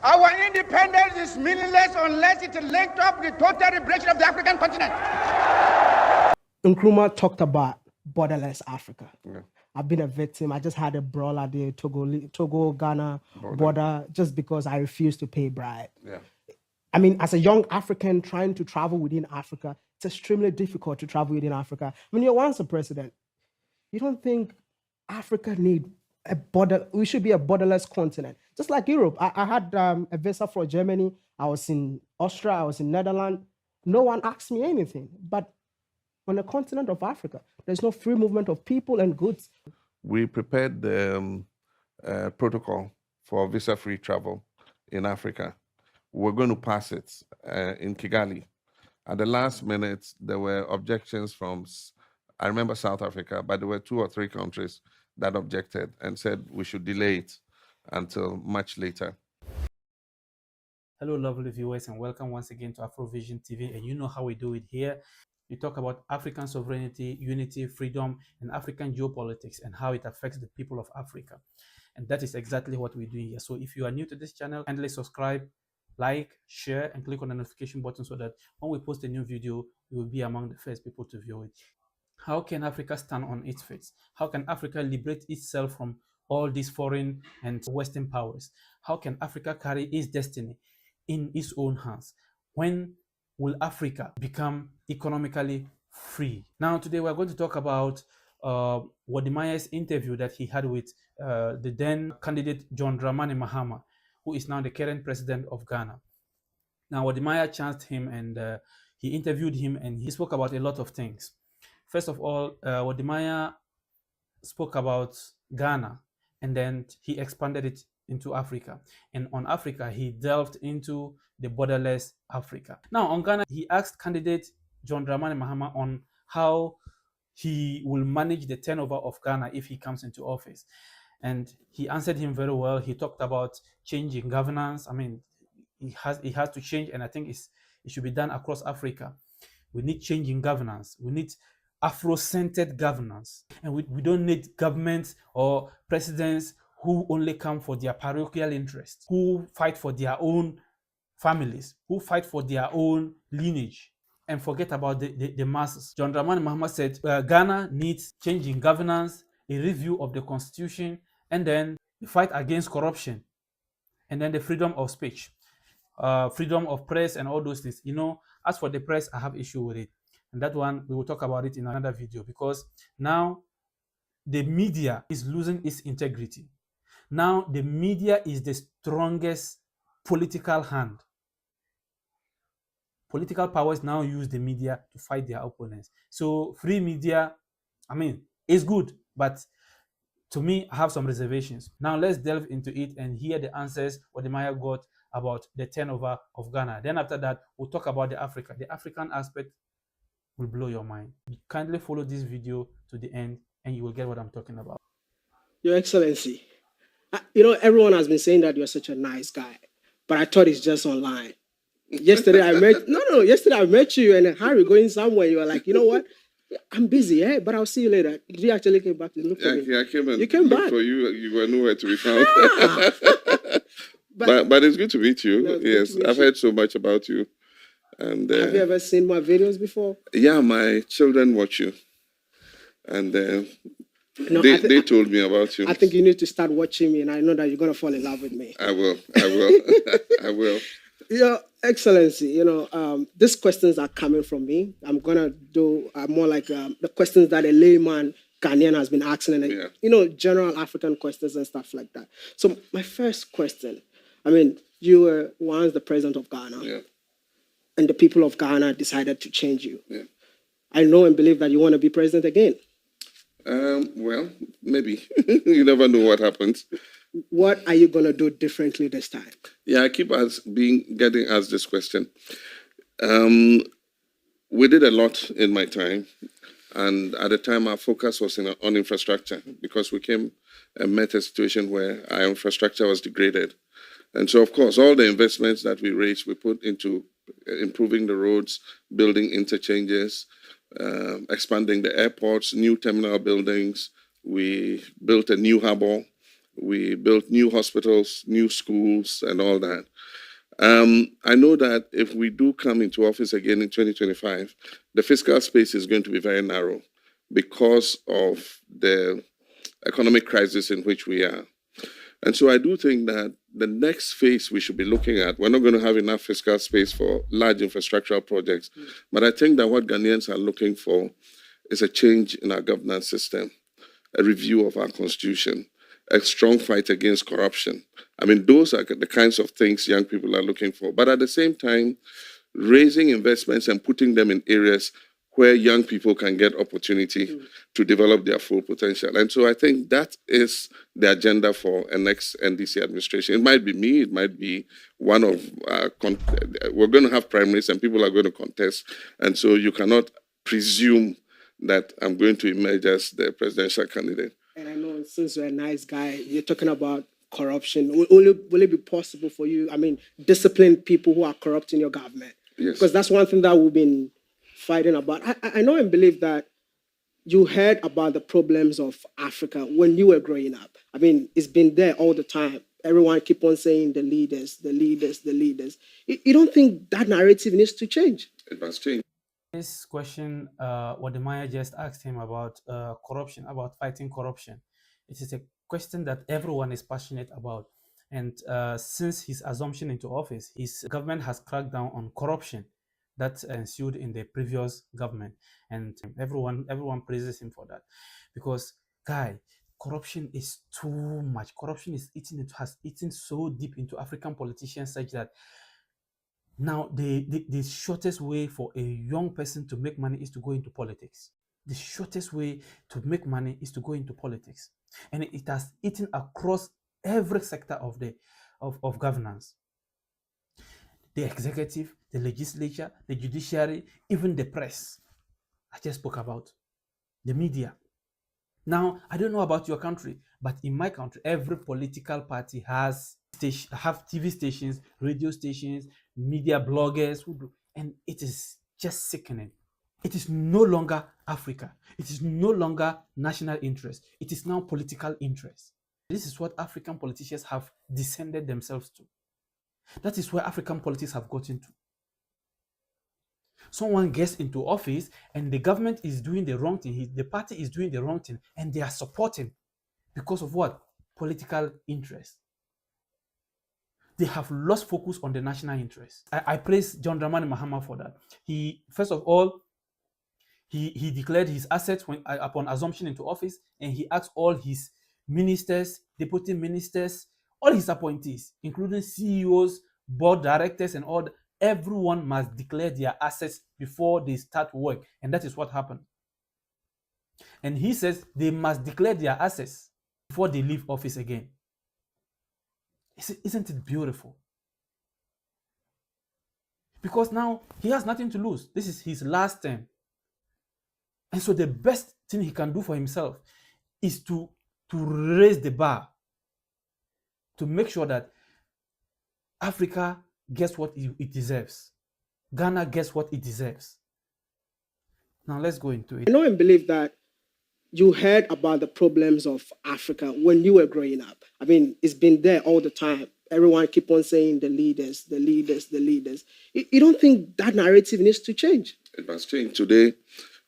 Our independence is meaningless unless it is linked up with the total liberation of the African continent. Nkrumah talked about borderless Africa. Yeah. I've been a victim. I just had a brawl at the Togo-Ghana border just because I refused to pay bribe. Yeah. I mean, as a young African trying to travel within Africa, it's extremely difficult to travel within Africa. I mean, you're once a president. You don't think Africa need a border? We should be a borderless continent, just like Europe. I had a visa for Germany. I was in Austria. I was in Netherlands. No one asked me anything. But on the continent of Africa, there's no free movement of people and goods. We prepared the protocol for visa-free travel in Africa. We're going to pass it in Kigali. At the last minute, there were objections from, I remember South Africa, but there were 2 or 3 countries that objected and said we should delay it until much later. Hello, lovely viewers, and welcome once again to Afrovision TV. And you know how we do it here. We talk about African sovereignty, unity, freedom, and African geopolitics and how it affects the people of Africa. And that is exactly what we do here. So if you are new to this channel, kindly subscribe, like, share, and click on the notification button so that when we post a new video, you will be among the first people to view it. How can Africa stand on its feet? How can Africa liberate itself from all these foreign and Western powers? How can Africa carry its destiny in its own hands? When will Africa become economically free? Now, today we're going to talk about Wode Maya's interview that he had with the then candidate John Dramani Mahama, who is now the current president of Ghana. Now, Wode Maya chanced him and he interviewed him and he spoke about a lot of things. First of all, Wode Maya spoke about Ghana and then he expanded it into Africa. And on Africa, he delved into the borderless Africa. Now, on Ghana, he asked candidate John Dramani Mahama on how he will manage the turnover of Ghana if he comes into office. And he answered him very well. He talked about changing governance. I mean, it has to change, and I think it should be done across Africa. We need change in governance. We need Afro-centered governance. And we don't need governments or presidents who only come for their parochial interests, who fight for their own families, who fight for their own lineage, and forget about the masses. John Dramani Mahama said Ghana needs change in governance, a review of the constitution, and then the fight against corruption, and then the freedom of speech, freedom of press, and all those things. You know, as for the press, I have issue with it. And that one, we will talk about it in another video, because now the media is losing its integrity. Now the media is the strongest political hand. Political powers now use the media to fight their opponents. So free media, I mean, is good, but to me, I have some reservations. Now let's delve into it and hear the answers Wode Maya got about the turnover of Ghana. Then after that, we'll talk about the Africa. The African aspect will blow your mind. Kindly follow this video to the end and you will get what I'm talking about. Your Excellency, you know, everyone has been saying that you're such a nice guy, but I thought it's just online. Yesterday I met you and Harry going somewhere. You were like, you know what? I'm busy, but I'll see you later. Did you actually came back to look for me? Yeah, I came and you came looked back for you. You were nowhere to be found. But it's good to meet you. No, yes, I've heard so much about you. And have you ever seen my videos before? Yeah, my children watch you, and they told me about you. I think you need to start watching me, and I know that you're gonna fall in love with me. I will. I will. Your Excellency, you know, these questions are coming from me. I'm gonna do more like the questions that a layman Ghanaian has been asking, and you know, general African questions and stuff like that. So my first question, I mean, you were once the president of Ghana, and the people of Ghana decided to change you. Yeah. I know and believe that you want to be president again. Well, maybe. You never know what happens. What are you going to do differently this time? Yeah, I keep getting asked this question. We did a lot in my time. And at the time, our focus was on infrastructure, because we came and met a situation where our infrastructure was degraded. And so, of course, all the investments that we raised, we put into improving the roads, building interchanges, expanding the airports, new terminal buildings. We built a new harbor. We built new hospitals, new schools, and all that. I know that if we do come into office again in 2025, the fiscal space is going to be very narrow because of the economic crisis in which we are. And so I do think that the next phase we should be looking at, we're not going to have enough fiscal space for large infrastructural projects, but I think that what Ghanaians are looking for is a change in our governance system, a review of our constitution, a strong fight against corruption. I mean, those are the kinds of things young people are looking for. But at the same time, raising investments and putting them in areas where young people can get opportunity to develop their full potential. And so I think that is the agenda for a next NDC administration. It might be me, it might be one of, we're going to have primaries and people are going to contest. And so you cannot presume that I'm going to emerge as the presidential candidate. And I know since you're a nice guy, you're talking about corruption. Will it be possible for you, discipline people who are corrupt in your government? Yes. Because that's one thing that we've been fighting about. I know and believe that you heard about the problems of Africa when you were growing up. It's been there all the time. Everyone keep on saying the leaders, the leaders, the leaders. You don't think that narrative needs to change? It must change. This question, Wode Maya just asked him about corruption, about fighting corruption. It is a question that everyone is passionate about. And since his assumption into office, his government has cracked down on corruption that ensued in the previous government. And everyone praises him for that. Because, guy, corruption is too much. Corruption has eaten so deep into African politicians such that now, the shortest way for a young person to make money is to go into politics. The shortest way to make money is to go into politics. And it has eaten across every sector of governance. The executive, the legislature, the judiciary, even the press. I just spoke about the media. Now, I don't know about your country, but in my country, every political party have TV stations, radio stations, media bloggers, and it is just sickening. It is no longer Africa. It is no longer national interest. It is now political interest. This is what African politicians have descended themselves to. That is where African politics have gotten to. Someone gets into office and the government is doing the wrong thing. The party is doing the wrong thing and they are supporting because of what? Political interest. They have lost focus on the national interest. I praise John Dramani Mahama for that. First of all, he declared his assets upon assumption into office, and he asked all his ministers, deputy ministers, all his appointees, including CEOs, board directors, and all, everyone must declare their assets before they start work. And that is what happened. And he says they must declare their assets before they leave office again. Isn't it beautiful? Because now he has nothing to lose. This is his last term. And so the best thing he can do for himself is to raise the bar, to make sure that Africa gets what it deserves. Ghana gets what it deserves. Now let's go into it. I know and believe that you heard about the problems of Africa when you were growing up. It's been there all the time. Everyone keep on saying the leaders, the leaders, the leaders. You don't think that narrative needs to change? It must change. Today,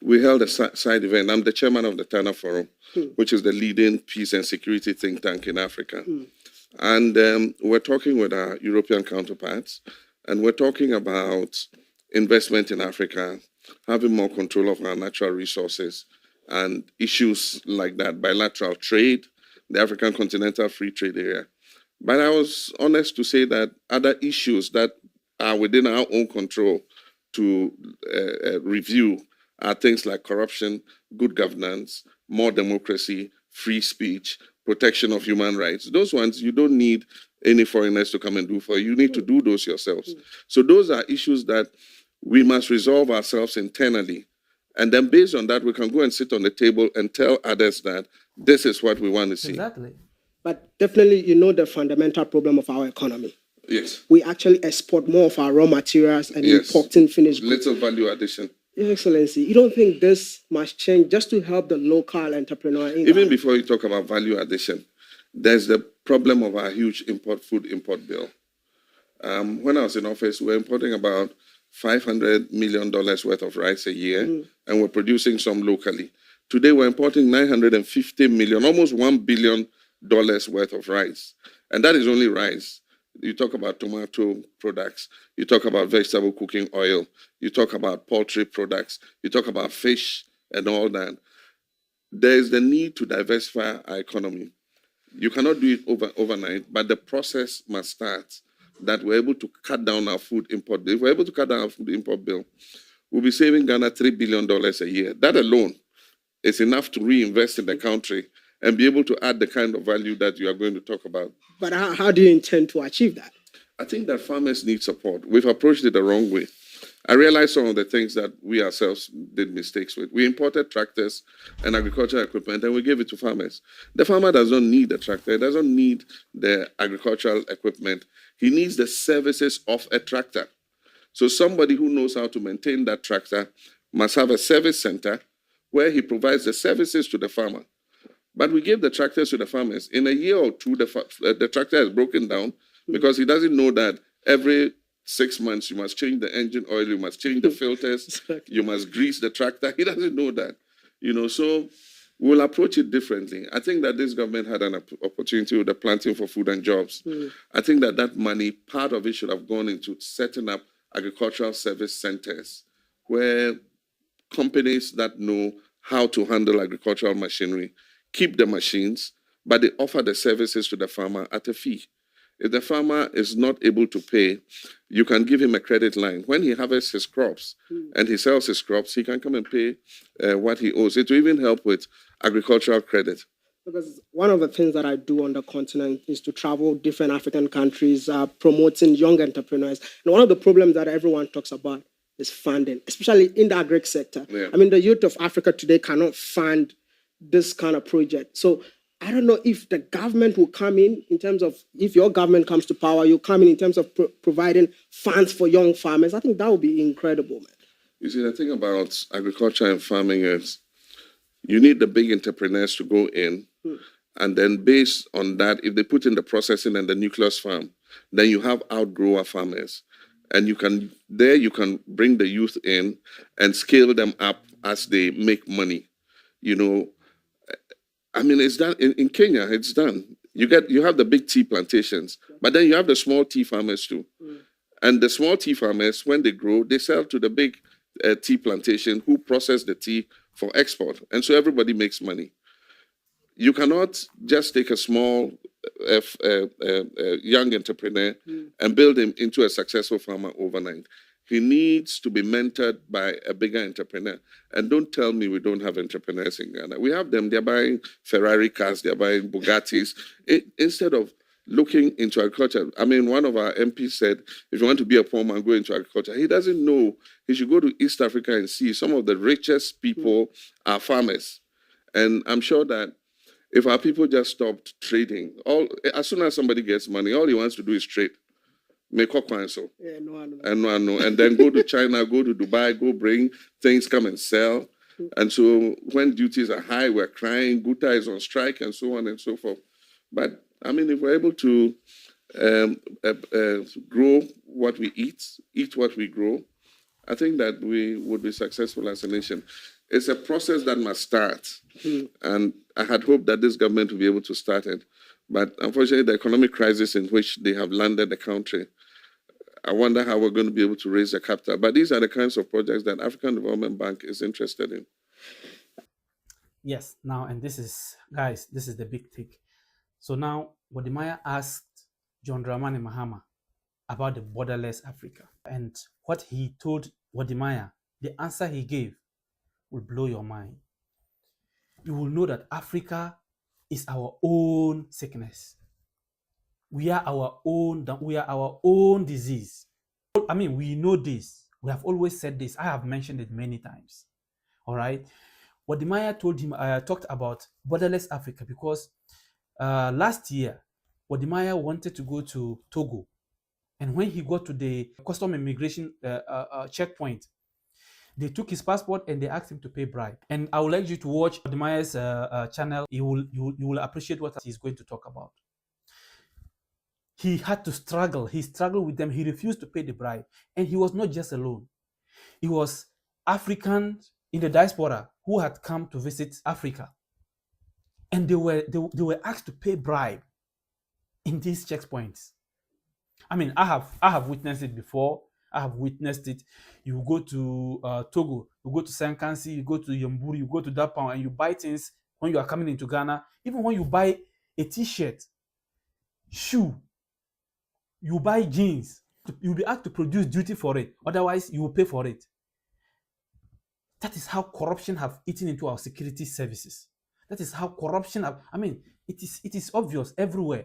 we held a side event. I'm the chairman of the Tana Forum, which is the leading peace and security think tank in Africa. And we're talking with our European counterparts, and we're talking about investment in Africa, having more control of our natural resources, and issues like that, bilateral trade, the African Continental Free Trade Area. But I was honest to say that other issues that are within our own control to review are things like corruption, good governance, more democracy, free speech, protection of human rights. Those ones, you don't need any foreigners to come and do for you. You need to do those yourselves. So those are issues that we must resolve ourselves internally. And then based on that, we can go and sit on the table and tell others that this is what we want to see. Exactly. But definitely, you know the fundamental problem of our economy. Yes. We actually export more of our raw materials and importing finished goods. Little value addition. Your Excellency, you don't think this must change just to help the local entrepreneur? Even before you talk about value addition, There's the problem of our huge food import bill. When I was in office, we were importing about $500 million worth of rice a year, and we're producing some locally. Today, we're importing $950 million, almost $1 billion worth of rice. And that is only rice. You talk about tomato products, you talk about vegetable cooking oil, you talk about poultry products, you talk about fish and all that. There is the need to diversify our economy. You cannot do it overnight, but the process must start, that we're able to cut down our food import bill. If we're able to cut down our food import bill, we'll be saving Ghana $3 billion a year. That alone is enough to reinvest in the country and be able to add the kind of value that you are going to talk about. But how do you intend to achieve that? I think that farmers need support. We've approached it the wrong way. I realized some of the things that we ourselves did mistakes with. We imported tractors and agricultural equipment and we gave it to farmers. The farmer doesn't need a tractor, he doesn't need the agricultural equipment. He needs the services of a tractor. So somebody who knows how to maintain that tractor must have a service center where he provides the services to the farmer. But we gave the tractors to the farmers. In a year or two, the tractor has broken down because he doesn't know that every 6 months you must change the engine oil, you must change the filters, you must grease the tractor. He doesn't know that, so we'll approach it differently. I think that this government had an opportunity with the Planting for Food and Jobs. I think that money, part of it should have gone into setting up agricultural service centers where companies that know how to handle agricultural machinery keep the machines, but they offer the services to the farmer at a fee. If the farmer is not able to pay, you can give him a credit line. When he harvests his crops and he sells his crops, he can come and pay what he owes. It will even help with agricultural credit. Because one of the things that I do on the continent is to travel different African countries, promoting young entrepreneurs. And one of the problems that everyone talks about is funding, especially in the agri sector. Yeah. I mean, the youth of Africa today cannot fund this kind of project. So I don't know if the government will come in terms of, if your government comes to power, you'll come in terms of providing funds for young farmers. I think that would be incredible, man. You see, the thing about agriculture and farming is you need the big entrepreneurs to go in, and then based on that, if they put in the processing and the nucleus farm, then you have outgrower farmers. And you can bring the youth in and scale them up as they make money. I mean, it's done in Kenya. It's done. You have the big tea plantations, but then you have the small tea farmers too. And the small tea farmers, when they grow, they sell to the big tea plantation who process the tea for export, and so everybody makes money. You cannot just take a small young entrepreneur and build him into a successful farmer overnight. He needs to be mentored by a bigger entrepreneur. And don't tell me we don't have entrepreneurs in Ghana. We have them. They're buying Ferrari cars. They're buying Bugattis. Instead of looking into agriculture. I mean, one of our MPs said, if you want to be a poor man, go into agriculture. He doesn't know. He should go to East Africa and see some of the richest people are farmers. And I'm sure that if our people just stopped trading, as soon as somebody gets money, all he wants to do is trade. Make up cancel. And then go to China, go to Dubai, go bring things, come and sell. And so when duties are high, we're crying, Guta is on strike, and so on and so forth. But I mean, if we're able to grow what we eat what we grow, I think that we would be successful as a nation. It's a process that must start. And I had hoped that this government would be able to start it. But unfortunately, the economic crisis in which they have landed the country, I wonder how we're going to be able to raise the capital. But these are the kinds of projects that African Development Bank is interested in. Yes, now, and this is the big thing. So now, Wode Maya asked John Dramani Mahama about the borderless Africa. And what he told Wode Maya, the answer he gave, will blow your mind. You will know that Africa is our own sickness. We are our own disease. I mean, we know this. We have always said this. I have mentioned it many times. All right. Wode Maya told him, talked about borderless Africa because last year, Wode Maya wanted to go to Togo. And when he got to the custom immigration checkpoint, They took his passport and they asked him to pay bribe. And I would like you to watch Wode Maya's channel. You will appreciate what he's going to talk about. He had to struggle. He struggled with them. He refused to pay the bribe. And he was not just alone. It was Africans in the diaspora who had come to visit Africa. And they were asked to pay bribe in these checkpoints. I mean, I have witnessed it before. I have witnessed it. You go to Togo, you go to Sankansi, you go to Yomburi, you go to Dapao, and you buy things when you are coming into Ghana. Even when you buy a t-shirt, shoe, you buy jeans, you'll be asked to produce duty for it. Otherwise, you will pay for it. That is how corruption have eaten into our security services. That is how corruption it is obvious everywhere.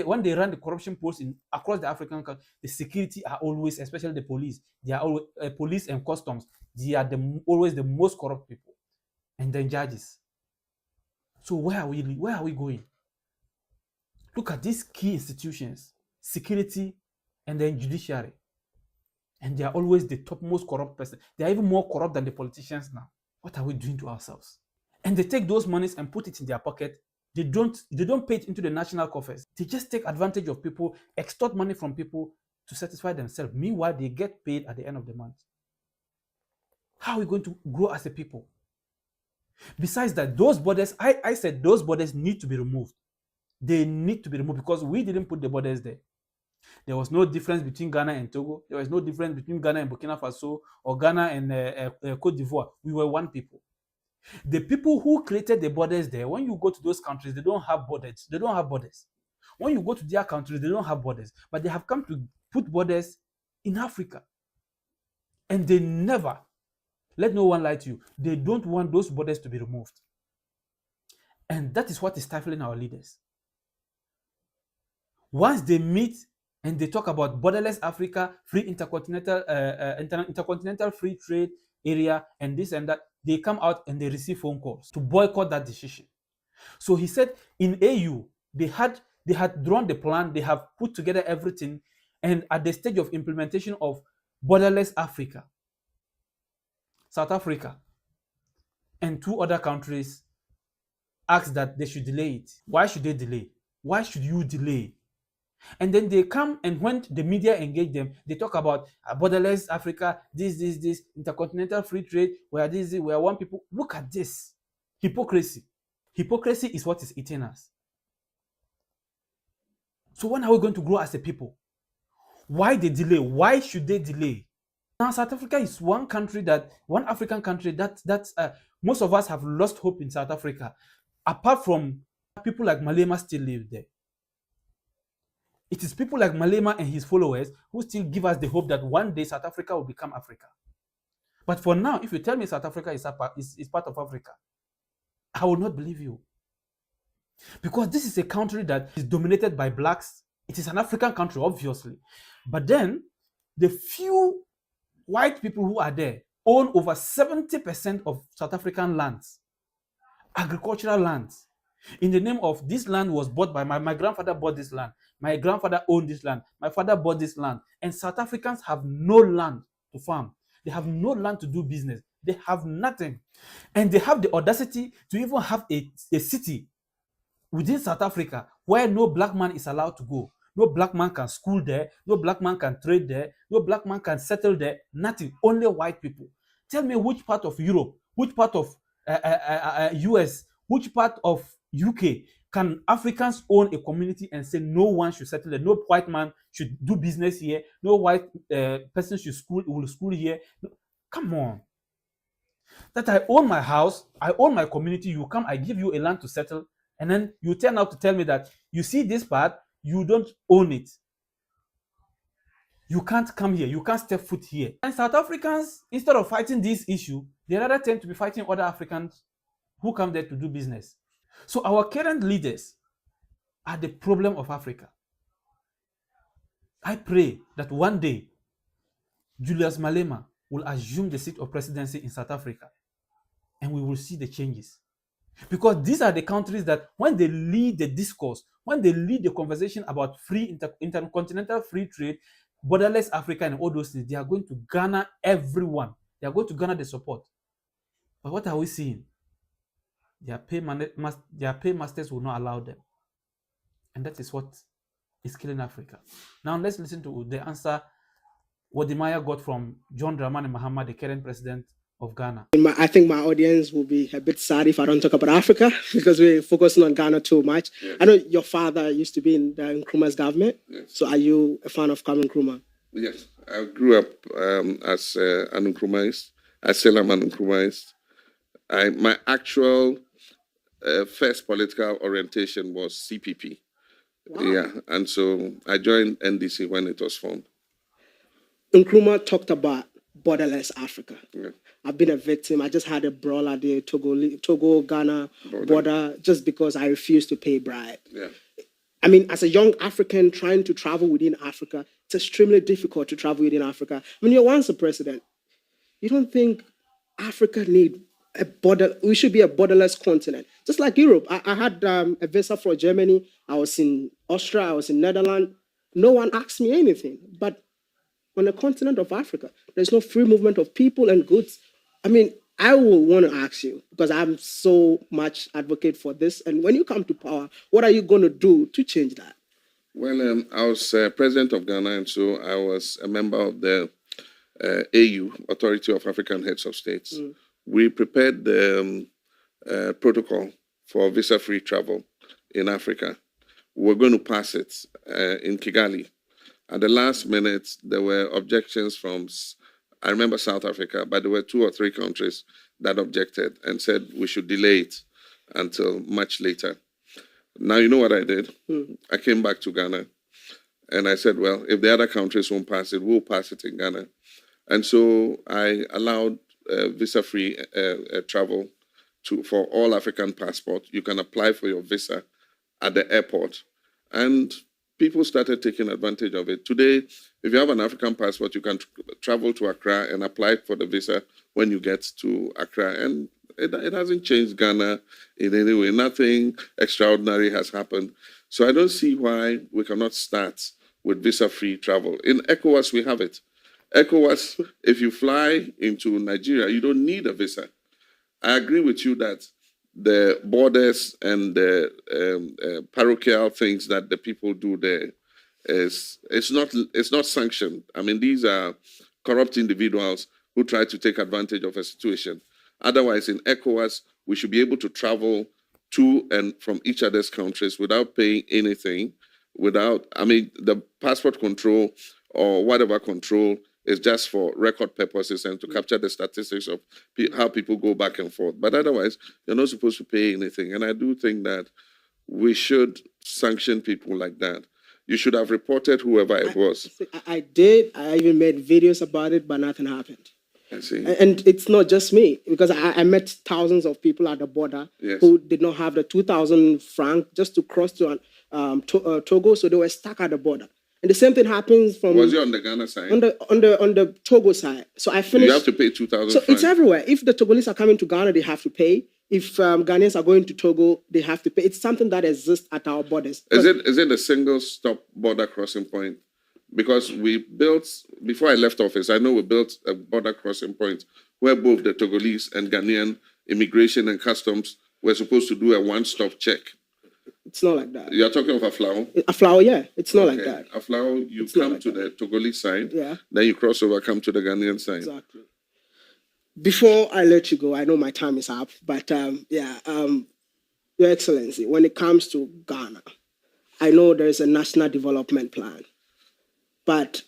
When they run the corruption posts across the African country, the security are always, especially the police, they are always, police and customs, they are always the most corrupt people. And then judges. So where are we going? Look at these key institutions, security and then judiciary. And they are always the topmost corrupt person. They are even more corrupt than the politicians now. What are we doing to ourselves? And they take those monies and put it in their pocket. They don't pay it into the national coffers. They just take advantage of people, extort money from people to satisfy themselves. Meanwhile, they get paid at the end of the month. How are we going to grow as a people? Besides that, those borders, I said those borders need to be removed. They need to be removed because we didn't put the borders there. There was no difference between Ghana and Togo. There was no difference between Ghana and Burkina Faso or Ghana and Cote d'Ivoire. We were one people. The people who created the borders there, when you go to those countries, they don't have borders. They don't have borders. When you go to their countries, they don't have borders. But they have come to put borders in Africa. And they never, let no one lie to you, they don't want those borders to be removed. And that is what is stifling our leaders. Once they meet and they talk about borderless Africa, free intercontinental free trade area, and this and that, they come out and they receive phone calls to boycott that decision. So he said in AU, they had drawn the plan, they have put together everything, and at the stage of implementation of borderless Africa, South Africa and 2 other countries asked that they should delay it. Why should they delay? Why should you delay? And then they come, and when the media engage them, they talk about borderless Africa, this, intercontinental free trade, we are one people. Look at this. Hypocrisy. Hypocrisy is what is eating us. So when are we going to grow as a people? Why the delay? Why should they delay? Now, South Africa is one African country that most of us have lost hope in South Africa. Apart from people like Malema still live there. It is people like Malema and his followers who still give us the hope that one day South Africa will become Africa. But for now, if you tell me South Africa is part of Africa, I will not believe you. Because this is a country that is dominated by blacks. It is an African country, obviously. But then, the few white people who are there own over 70% of South African lands, agricultural lands. In the name of this land was bought by my grandfather bought this land. My grandfather owned this land. My father bought this land. And South Africans have no land to farm. They have no land to do business. They have nothing. And they have the audacity to even have a city within South Africa where no black man is allowed to go. No black man can school there. No black man can trade there. No black man can settle there. Nothing. Only white people. Tell me which part of Europe, which part of US, which part of UK can Africans own a community and say no one should settle there? No white man should do business here. No white person will school here. No, come on. That I own my house, I own my community. You come, I give you a land to settle, and then you turn out to tell me that you see this part, you don't own it. You can't come here. You can't step foot here. And South Africans, instead of fighting this issue, they rather tend to be fighting other Africans who come there to do business. So our current leaders are the problem of Africa. I pray that one day Julius Malema will assume the seat of presidency in South Africa and we will see the changes. Because these are the countries that when they lead the discourse, when they lead the conversation about free intercontinental free trade, borderless Africa and all those things, they are going to garner everyone. They are going to Ghana, they support. But what are we seeing? Their paymasters will not allow them. And that is what is killing Africa. Now let's listen to the answer Wode Maya got from John Dramani Mahama, the current president of Ghana. I think my audience will be a bit sad if I don't talk about Africa because we're focusing on Ghana too much. Yes. I know your father used to be in the Nkrumah's government. Yes. So are you a fan of Kwame Nkrumah? Yes. I grew up as an Nkrumahist. I still am an Nkrumahist. My actual first political orientation was CPP. Wow. Yeah, and so I joined NDC when it was formed. Nkrumah talked about borderless Africa. Yeah. I've been a victim. I just had a brawl at the Togo-Ghana border just because I refused to pay bribe. Yeah. I mean, as a young African trying to travel within Africa, it's extremely difficult to travel within Africa. I mean, you're once a president. You don't think Africa need we should be a borderless continent, just like Europe. I had a visa for Germany. I was in Austria. I was in Netherlands. No one asked me anything. But on the continent of Africa, there's no free movement of people and goods. I mean, I will want to ask you, because I'm so much advocate for this. And when you come to power, what are you going to do to change that? Well, I was president of Ghana, and so I was a member of the AU, Authority of African Heads of States. Mm. We prepared the protocol for visa-free travel in Africa. We're going to pass it in Kigali. At the last minute, there were objections from, I remember South Africa, but there were 2 or 3 countries that objected and said we should delay it until much later. Now, you know what I did? I came back to Ghana and I said, well, if the other countries won't pass it, we'll pass it in Ghana. And so I allowed visa-free travel for all African passports. You can apply for your visa at the airport. And people started taking advantage of it. Today, if you have an African passport, you can travel to Accra and apply for the visa when you get to Accra. And it hasn't changed Ghana in any way. Nothing extraordinary has happened. So I don't see why we cannot start with visa-free travel. In ECOWAS, we have it. ECOWAS, if you fly into Nigeria, you don't need a visa. I agree with you that the borders and the parochial things that the people do there it's not sanctioned. I mean, these are corrupt individuals who try to take advantage of a situation. Otherwise, in ECOWAS, we should be able to travel to and from each other's countries without paying anything, the passport control or whatever control is just for record purposes and to capture the statistics of how people go back and forth. But otherwise, you're not supposed to pay anything. And I do think that we should sanction people like that. You should have reported whoever it was. I did. I even made videos about it, but nothing happened. I see. And it's not just me, because I met thousands of people at the border who did not have the 2,000 francs just to cross to Togo, so they were stuck at the border. And the same thing happens from... Was it on the Ghana side? On the Togo side. So I finished... You have to pay 2,000 So it's everywhere. If the Togolese are coming to Ghana, they have to pay. If Ghanaians are going to Togo, they have to pay. It's something that exists at our borders. Is it a single stop border crossing point? Because we built, before I left office, I know we built a border crossing point where both the Togolese and Ghanaian immigration and customs were supposed to do a one-stop check. It's not like that. You're talking of Aflao? Aflao, yeah. It's not like that. Aflao, you come to the Togolese side, then you cross over, come to the Ghanaian side. Exactly. Before I let you go, I know my time is up, but Your Excellency, when it comes to Ghana, I know there is a national development plan, but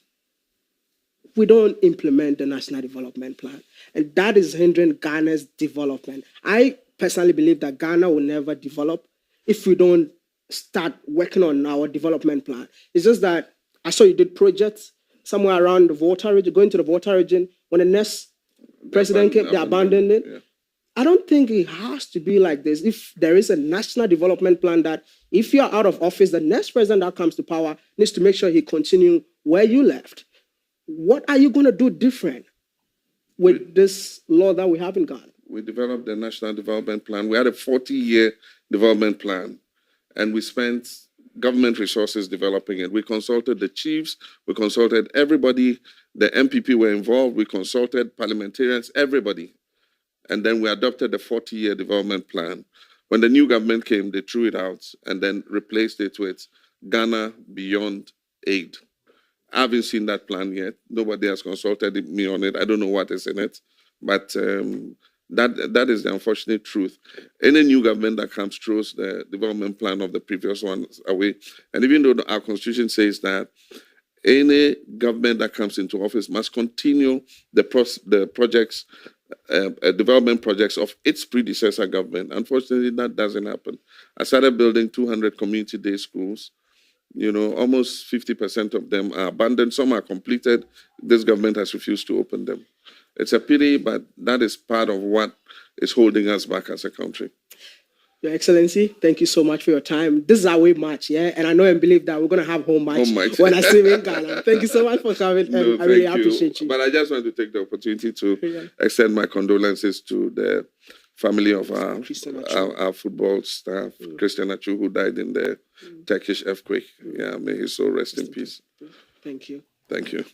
we don't implement the national development plan, and that is hindering Ghana's development. I personally believe that Ghana will never develop if we don't start working on our development plan. It's just that I saw you did projects somewhere around the Volta region, going to the Volta region. When the next president came, they abandoned it. Yeah. I don't think it has to be like this. If there is a national development plan that if you're out of office, the next president that comes to power needs to make sure he continue where you left. What are you going to do different with this law that we have in Ghana? We developed the national development plan. We had a 40-year development plan, and we spent government resources developing it. We consulted the chiefs, we consulted everybody, the MPP were involved, we consulted parliamentarians, everybody. And then we adopted the 40-year development plan. When the new government came, they threw it out and then replaced it with Ghana Beyond Aid. I haven't seen that plan yet. Nobody has consulted me on it. I don't know what is in it. But that is the unfortunate truth. Any new government that comes throws the development plan of the previous one away. And even though our constitution says that any government that comes into office must continue the projects, development projects of its predecessor government. Unfortunately, that doesn't happen. I started building 200 community day schools. You know, almost 50% of them are abandoned. Some are completed. This government has refused to open them. It's a pity, but that is part of what is holding us back as a country. Your Excellency, thank you so much for your time. This is our away match, yeah? And I know and believe that we're going to have home match when I see you in Ghana. Thank you so much for coming. No, I really appreciate you. But I just want to take the opportunity to extend my condolences to the family of our football staff, Christian Achu, who died in the Turkish earthquake. Yeah, may his soul rest in peace. Thank you. Thank you.